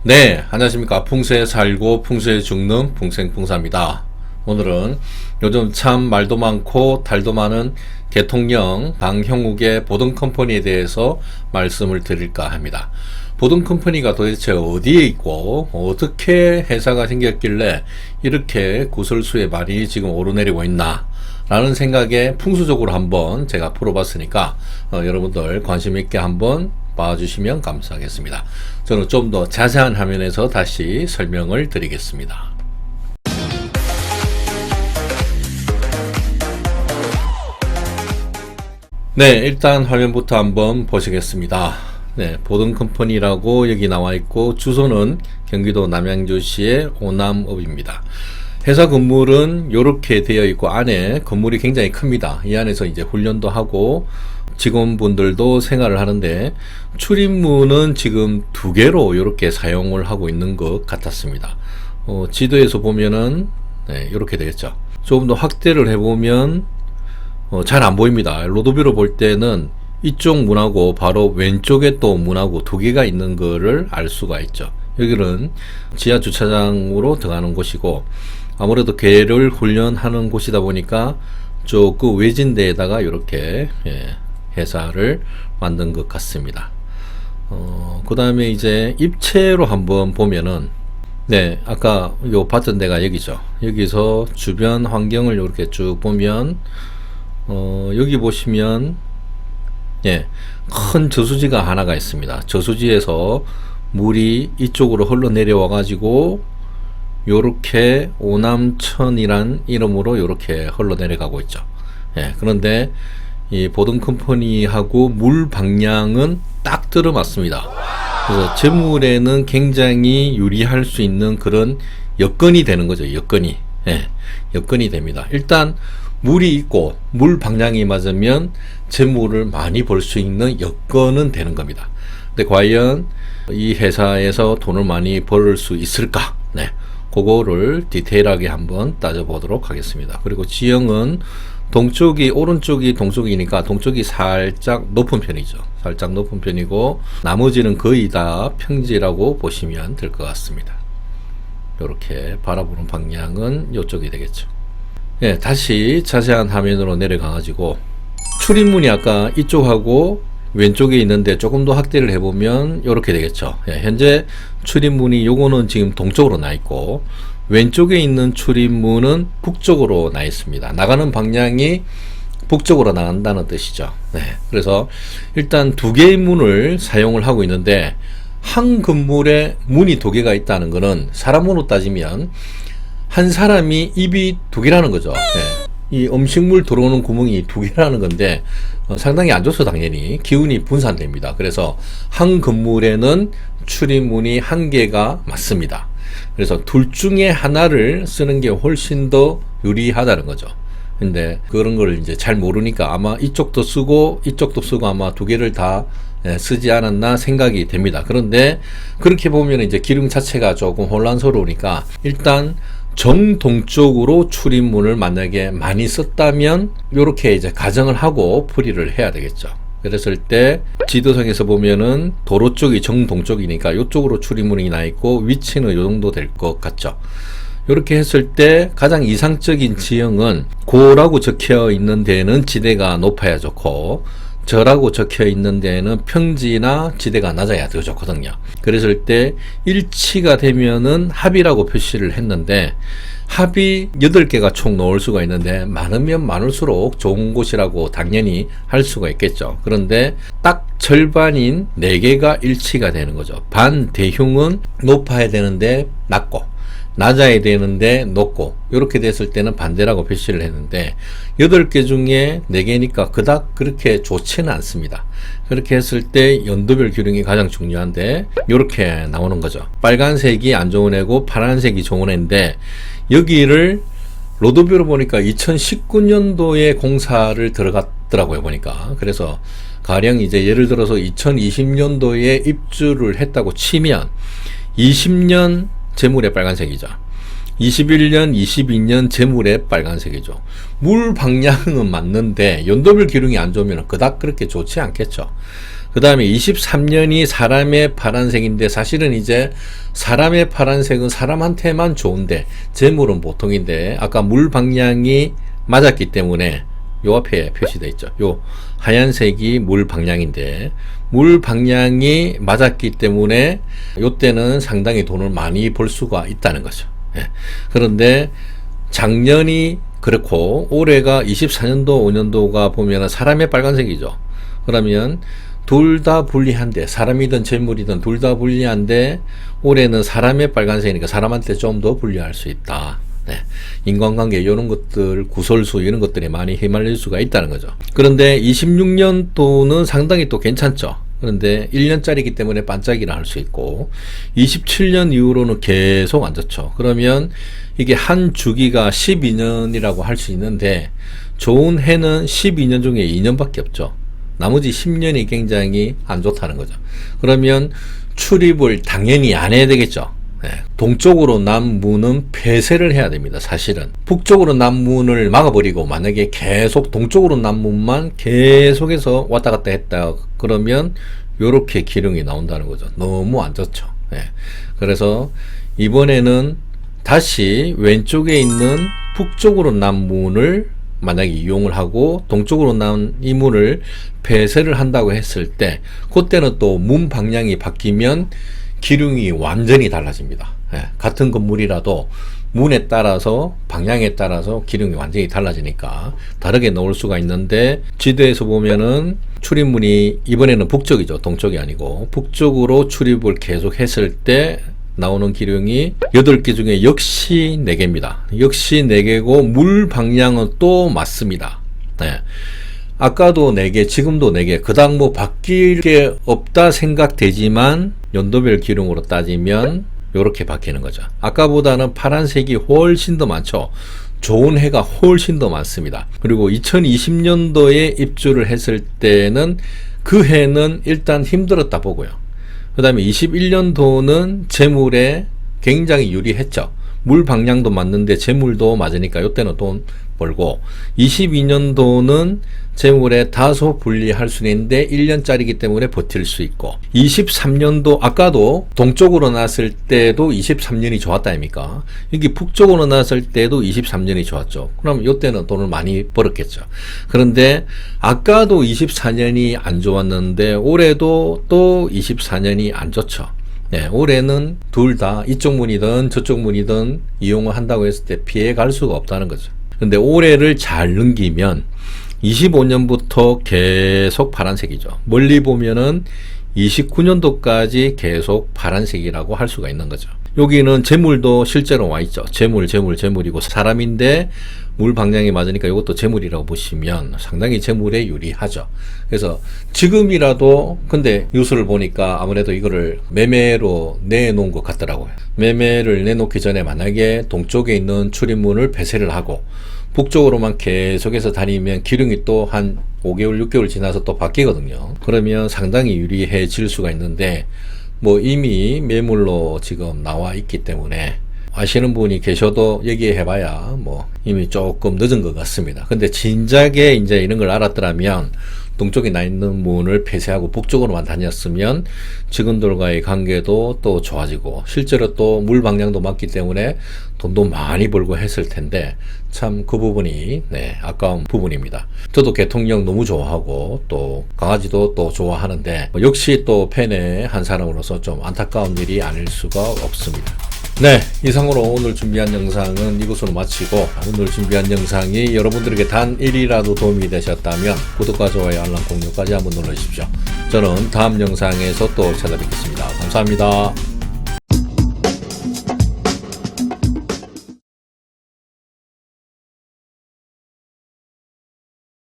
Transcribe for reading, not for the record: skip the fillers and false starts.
네, 안녕하십니까. 풍수에 살고 풍수에 죽는 풍생풍사입니다. 오늘은 요즘 참 말도 많고 달도 많은 대통령 방형욱의 보등컴퍼니에 대해서 말씀을 드릴까 합니다. 보등컴퍼니가 도대체 어디에 있고 어떻게 회사가 생겼길래 이렇게 구설수에 많이 지금 오르내리고 있나 라는 생각에 풍수적으로 한번 제가 풀어봤으니까 여러분들 관심 있게 한번 봐주시면 감사하겠습니다. 저는 좀 더 자세한 화면에서 다시 설명을 드리겠습니다. 네, 일단 화면부터 한번 보시겠습니다. 네, 보등컴퍼니라고 여기 나와 있고 주소는 경기도 남양주시의 오남읍입니다. 회사 건물은 이렇게 되어 있고 안에 건물이 굉장히 큽니다. 이 안에서 이제 훈련도 하고 직원분들도 생활을 하는데 출입문은 지금 2개로 이렇게 사용을 하고 있는 것 같았습니다. 지도에서 보면은 네, 이렇게 되겠죠. 조금 더 확대를 해보면 잘 안 보입니다. 로드뷰로 볼 때는 이쪽 문하고 바로 왼쪽에 또 문하고 2개가 있는 거를 알 수가 있죠. 여기는 지하 주차장으로 들어가는 곳이고 아무래도 개를 훈련하는 곳이다 보니까 조금 외진 데에다가 이렇게 회사를 만든 것 같습니다. 그 다음에 이제 입체로 한번 보면은 네, 아까 요 봤던 데가 여기죠. 여기서 주변 환경을 이렇게 쭉 보면 여기 보시면 큰 저수지가 하나가 있습니다. 저수지에서 물이 이쪽으로 흘러내려와 가지고 요렇게 오남천이란 이름으로 요렇게 흘러내려가고 있죠. 그런데 이 보등컴퍼니하고 물 방향은 딱 들어맞습니다. 그래서 재물에는 굉장히 유리할 수 있는 그런 여건이 되는 거죠. 여건이. 여건이 됩니다. 일단 물이 있고 물 방향이 맞으면 재물을 많이 벌 수 있는 여건은 되는 겁니다. 근데 과연 이 회사에서 돈을 많이 벌 수 있을까? 그거를 디테일하게 한번 따져보도록 하겠습니다. 그리고 지형은 동쪽이 오른쪽이 동쪽이니까 동쪽이 살짝 높은 편이죠. 살짝 높은 편이고 나머지는 거의 다 평지라고 보시면 될 것 같습니다. 이렇게 바라보는 방향은 이쪽이 되겠죠. 다시 자세한 화면으로 내려가 가지고 출입문이 아까 이쪽하고 왼쪽에 있는데 조금 더 확대를 해보면 이렇게 되겠죠. 현재 출입문이 요거는 지금 동쪽으로 나 있고 왼쪽에 있는 출입문은 북쪽으로 나 있습니다. 나가는 방향이 북쪽으로 나간다는 뜻이죠. 그래서 일단 2개의 문을 사용을 하고 있는데 한 건물에 문이 2개가 있다는 것은 사람으로 따지면 한 사람이 입이 2개라는 거죠. 이 음식물 들어오는 구멍이 2개라는 건데 상당히 안 좋죠. 당연히 기운이 분산됩니다. 그래서 한 건물에는 출입문이 1개가 맞습니다. 그래서 둘 중에 하나를 쓰는 게 훨씬 더 유리하다는 거죠. 근데 그런 걸 이제 잘 모르니까 아마 이쪽도 쓰고 이쪽도 쓰고 아마 2개를 다 쓰지 않았나 생각이 됩니다. 그런데 그렇게 보면 이제 기능 자체가 조금 혼란스러우니까 일단 정동쪽으로 출입문을 만약에 많이 썼다면 이렇게 이제 가정을 하고 풀이를 해야 되겠죠. 그랬을 때 지도상에서 보면은 도로 쪽이 정동쪽이니까 이쪽으로 출입문이 나 있고 위치는 이 정도 될 것 같죠. 이렇게 했을 때 가장 이상적인 지형은 고라고 적혀 있는 데는 지대가 높아야 좋고 저라고 적혀 있는 데는 평지나 지대가 낮아야 더 좋거든요. 그랬을 때 일치가 되면은 합이라고 표시를 했는데 합이 8개가 총 넣을 수가 있는데 많으면 많을수록 좋은 곳이라고 당연히 할 수가 있겠죠. 그런데 딱 절반인 4개가 일치가 되는 거죠. 반대흉은 높아야 되는데 낮고 낮아야 되는데 높고 이렇게 됐을 때는 반대라고 표시를 했는데 8개 중에 4개니까 그닥 그렇게 좋지는 않습니다. 그렇게 했을 때 연도별 기능이 가장 중요한데 이렇게 나오는 거죠. 빨간색이 안 좋은 애고 파란색이 좋은 애인데 여기를 로드뷰로 보니까 2019년도에 공사를 들어갔더라고요. 보니까 그래서 가령 이제 예를 들어서 2020년도에 입주를 했다고 치면 20년 재물의 빨간색이죠. 21년, 22년 재물의 빨간색이죠. 물 방향은 맞는데 연도별 기능이 안 좋으면 그닥 그렇게 좋지 않겠죠. 그 다음에 23년이 사람의 파란색인데 사실은 이제 사람의 파란색은 사람한테만 좋은데 재물은 보통인데 아까 물 방향이 맞았기 때문에 요 앞에 표시되어 있죠. 요 하얀색이 물 방향인데 물 방향이 맞았기 때문에 요때는 상당히 돈을 많이 벌 수가 있다는 거죠. 예. 그런데 작년이 그렇고 올해가 24년도 5년도가 보면 사람의 빨간색이죠. 그러면 둘 다 불리한데 사람이든 재물이든 둘 다 불리한데 올해는 사람의 빨간색이니까 사람한테 좀 더 불리할 수 있다. 네. 인간관계 이런 것들 구설수 이런 것들이 많이 휘말릴 수가 있다는 거죠. 그런데 26년도는 상당히 또 괜찮죠. 그런데 1년짜리이기 때문에 반짝이라 할 수 있고 27년 이후로는 계속 안 좋죠. 그러면 이게 한 주기가 12년이라고 할 수 있는데 좋은 해는 12년 중에 2년밖에 없죠. 나머지 10년이 굉장히 안 좋다는 거죠. 그러면 출입을 당연히 안 해야 되겠죠. 네. 동쪽으로 난 문은 폐쇄를 해야 됩니다. 사실은 북쪽으로 난 문을 막아버리고 만약에 계속 동쪽으로 난 문만 계속해서 왔다 갔다 했다 그러면 요렇게 기름이 나온다는 거죠. 너무 안 좋죠. 네. 그래서 이번에는 다시 왼쪽에 있는 북쪽으로 난 문을 만약에 이용을 하고 동쪽으로 난 이 문을 폐쇄를 한다고 했을 때 그때는 또 문 방향이 바뀌면 기둥이 완전히 달라집니다. 예, 같은 건물이라도 문에 따라서 방향에 따라서 기둥이 완전히 달라지니까 다르게 넣을 수가 있는데 지도에서 보면은 출입문이 이번에는 북쪽이죠. 동쪽이 아니고 북쪽으로 출입을 계속 했을 때 나오는 기둥이 8개 중에 역시 4개입니다. 역시 4개고 물 방향은 또 맞습니다. 네. 아까도 4개, 지금도 4개, 그 다음 뭐 바뀔 게 없다 생각되지만 연도별 기둥으로 따지면 요렇게 바뀌는 거죠. 아까보다는 파란색이 훨씬 더 많죠. 좋은 해가 훨씬 더 많습니다. 그리고 2020년도에 입주를 했을 때는 그 해는 일단 힘들었다 보고요. 그 다음에 21년도는 재물에 굉장히 유리했죠. 물 방향도 맞는데 재물도 맞으니까 이때는 돈 벌고 22년도는 재물에 다소 불리할 수 있는데 1년짜리이기 때문에 버틸 수 있고 23년도 아까도 동쪽으로 났을 때도 23년이 좋았다 아닙니까? 여기 북쪽으로 났을 때도 23년이 좋았죠. 그럼 이때는 돈을 많이 벌었겠죠. 그런데 아까도 24년이 안 좋았는데 올해도 또 24년이 안 좋죠. 네, 올해는 둘 다 이쪽 문이든 저쪽 문이든 이용을 한다고 했을 때 피해 갈 수가 없다는 거죠. 근데 올해를 잘 넘기면 25년부터 계속 파란색이죠. 멀리 보면은 29년도까지 계속 파란색이라고 할 수가 있는 거죠. 여기는 재물도 실제로 와 있죠. 재물이고 사람인데 물 방향이 맞으니까 이것도 재물이라고 보시면 상당히 재물에 유리하죠. 그래서 지금이라도 근데 뉴스를 보니까 아무래도 이거를 매매로 내놓은 것 같더라고요. 매매를 내놓기 전에 만약에 동쪽에 있는 출입문을 폐쇄를 하고 북쪽으로만 계속해서 다니면 기름이 또 한 5개월, 6개월 지나서 또 바뀌거든요. 그러면 상당히 유리해질 수가 있는데 뭐 이미 매물로 지금 나와 있기 때문에 아시는 분이 계셔도 얘기해봐야 뭐 이미 조금 늦은 것 같습니다. 근데 진작에 이제 이런 걸 알았더라면 동쪽에 나 있는 문을 폐쇄하고 북쪽으로만 다녔으면 직원들과의 관계도 또 좋아지고 실제로 또 물 방향도 맞기 때문에 돈도 많이 벌고 했을 텐데 참 그 부분이 아까운 부분입니다. 저도 개통령 너무 좋아하고 또 강아지도 또 좋아하는데 역시 또 팬의 한 사람으로서 좀 안타까운 일이 아닐 수가 없습니다. 네, 이상으로 오늘 준비한 영상은 이것으로 마치고 오늘 준비한 영상이 여러분들에게 단 1이라도 도움이 되셨다면 구독과 좋아요, 알람 공유까지 한번 눌러주십시오. 저는 다음 영상에서 또 찾아뵙겠습니다. 감사합니다.